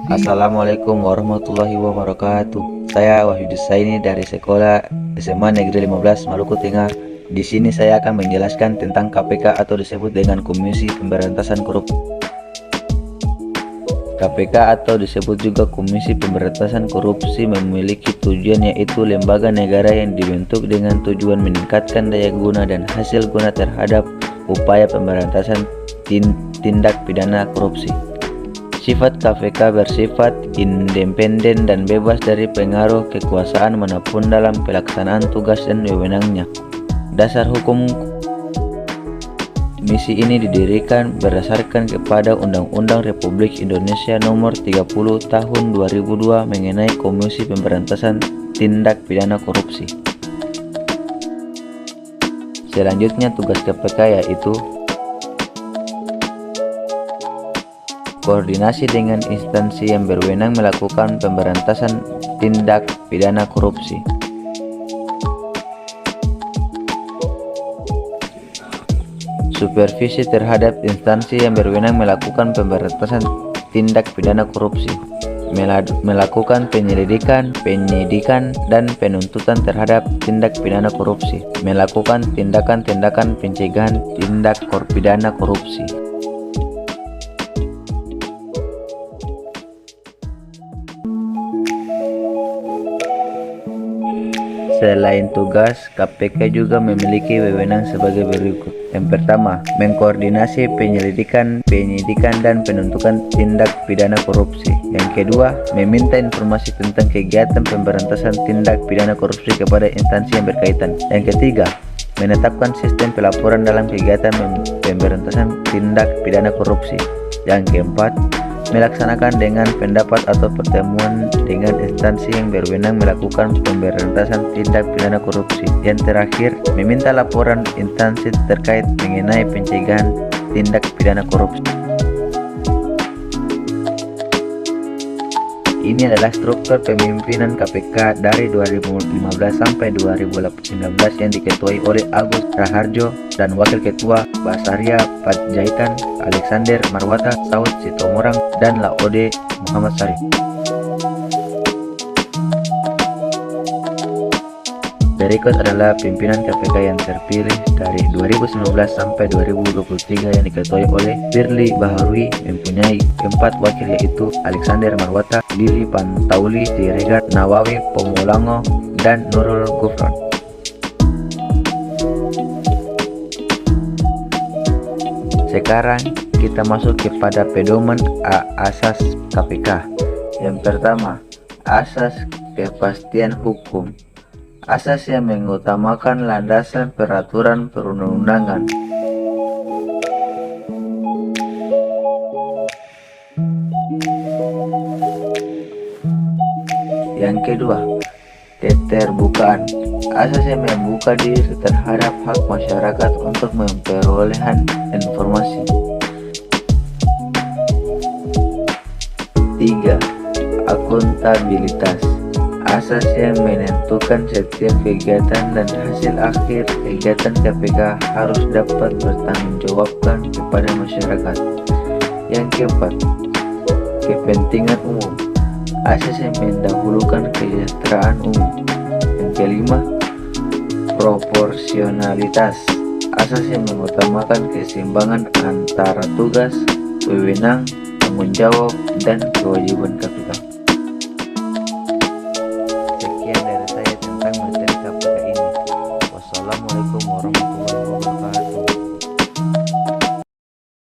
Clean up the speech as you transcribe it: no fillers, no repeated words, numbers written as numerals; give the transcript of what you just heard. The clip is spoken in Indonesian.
Assalamualaikum warahmatullahi wabarakatuh. Saya Wahyu Desaini dari Sekolah SMA Negeri 15 Maluku Tengah. Di sini saya akan menjelaskan tentang KPK atau disebut dengan Komisi Pemberantasan Korupsi. KPK atau disebut juga Komisi Pemberantasan Korupsi memiliki tujuan, yaitu lembaga negara yang dibentuk dengan tujuan meningkatkan daya guna dan hasil guna terhadap upaya pemberantasan tindak pidana korupsi. Sifat KPK bersifat independen dan bebas dari pengaruh kekuasaan manapun dalam pelaksanaan tugas dan wewenangnya. Dasar hukum komisi ini didirikan berdasarkan kepada Undang-Undang Republik Indonesia Nomor 30 Tahun 2002 mengenai Komisi Pemberantasan Tindak Pidana Korupsi. Selanjutnya tugas KPK yaitu koordinasi dengan instansi yang berwenang melakukan pemberantasan tindak pidana korupsi. Supervisi terhadap instansi yang berwenang melakukan pemberantasan tindak pidana korupsi. Melakukan penyelidikan, penyidikan, dan penuntutan terhadap tindak pidana korupsi. Melakukan tindakan-tindakan pencegahan tindak pidana korupsi. Selain tugas, KPK juga memiliki wewenang sebagai berikut. Yang pertama, mengkoordinasi penyelidikan, penyidikan, dan penuntutan tindak pidana korupsi. Yang kedua, meminta informasi tentang kegiatan pemberantasan tindak pidana korupsi kepada instansi yang berkaitan. Yang ketiga, menetapkan sistem pelaporan dalam kegiatan pemberantasan tindak pidana korupsi. Yang keempat, melaksanakan dengan pendapat atau pertemuan dengan instansi yang berwenang melakukan pemberantasan tindak pidana korupsi. Yang terakhir, meminta laporan instansi terkait mengenai pencegahan tindak pidana korupsi. Ini adalah struktur pemimpinan KPK dari 2015 sampai 2019 yang diketuai oleh Agus Raharjo dan Wakil Ketua Basaria Padjaitan, Alexander Marwata, Saud Sitomorang, dan Laode Muhammad Sarif. Berikut adalah pimpinan KPK yang terpilih dari 2019 sampai 2023 yang diketuai oleh Firly Baharui, mempunyai 4 wakil yaitu Alexander Marwata, Lili Pantauli Siregar, Nawawi Pomolango, dan Nurul Gufron. Sekarang kita masuk kepada pedoman asas KPK. Yang pertama, asas kepastian hukum. Asas yang mengutamakan landasan peraturan perundang-undangan. Yang kedua, keterbukaan. Asas yang membuka diri terhadap hak masyarakat untuk memperolehkan informasi. 3. Akuntabilitas. Asas yang menentukan setiap kegiatan dan hasil akhir kegiatan KPK harus dapat bertanggungjawabkan kepada masyarakat. Yang keempat, kepentingan umum. Asas yang mendahulukan kesejahteraan umum. Yang kelima, proporsionalitas. Asas yang mengutamakan keseimbangan antara tugas, wewenang, tanggung jawab, dan kewajiban KPK. Sekian dari saya tentang materi KPK ini. Wassalamualaikum warahmatullahi wabarakatuh.